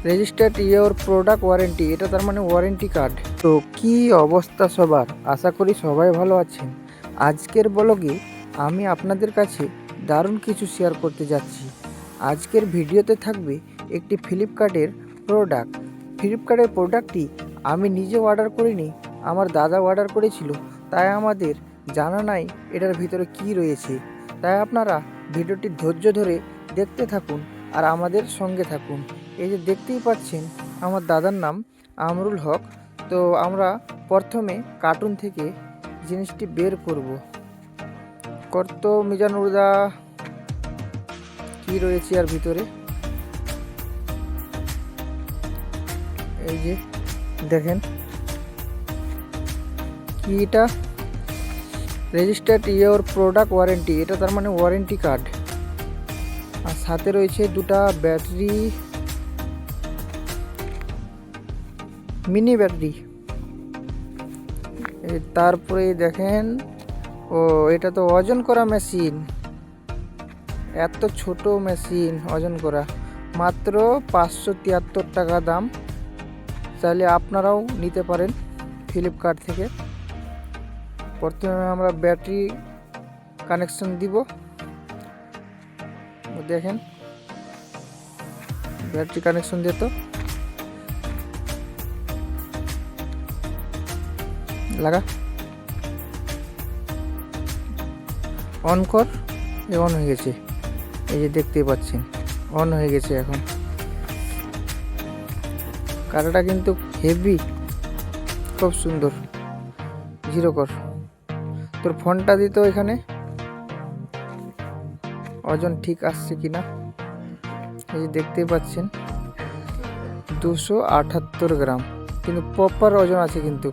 Registered your product warranty, এটা তার মানে ওয়ারেন্টি কার্ড। তো কি অবস্থা সবার, আশা করি সবাই ভালো আছেন। আজকের ব্লগে আমি আপনাদের কাছে দারুণ কিছু শেয়ার করতে যাচ্ছি। আজকের ভিডিওতে থাকবে একটি ফ্লিপকার্টের প্রোডাক্টটি আমি নিজে অর্ডার করিনি, আমার দাদা অর্ডার করেছিল, তাই আমাদের জানা নাই এটার ভিতরে কি রয়েছে। তাই আপনারা ভিডিওটি ধৈর্য ধরে দেখতে থাকুন আর আমাদের সঙ্গে থাকুন। এই যে দেখতেই পাচ্ছেন আমার দাদার নাম আমরুল হক। তো আমরা প্রথমে কার্টুন থেকে জিনিসটি বের করব। কত মিজানুরদা কি রয়েছে আর ভিতরে, এই যে দেখেন কি, এটা রেজিস্টার্ড ইয়োর প্রোডাক্ট ওয়ারেন্টি, এটা তার মানে ওয়ারেন্টি কার্ড। আর সাথে রয়েছে দুটা ব্যাটারি, মিনি ব্যাটারি। তারপরে দেখেন, ও এটা তো ওজন করা মেশিন, এত ছোট মেশিন ওজন করা, মাত্র 573 টাকা দাম। চাইলে আপনারাও নিতে পারেন ফ্লিপকার্ট থেকে। প্রথমে আমরা ব্যাটারি কানেকশন দিব, দেখেন ব্যাটারি কানেকশন দিত, লাগা অন কর, অন হয়ে গেছে। এই যে দেখতেই পাচ্ছেন অন হয়ে গেছে। এখন কাটাটা কিন্তু হেভি, খুব সুন্দর। জিরো কর, তোর ফোনটা দিত এখানে, ওজন ঠিক আসছে কিনা। এই যে দেখতেই পাচ্ছেন 278 গ্রাম, কিন্তু প্রপার ওজন আছে কিন্তু।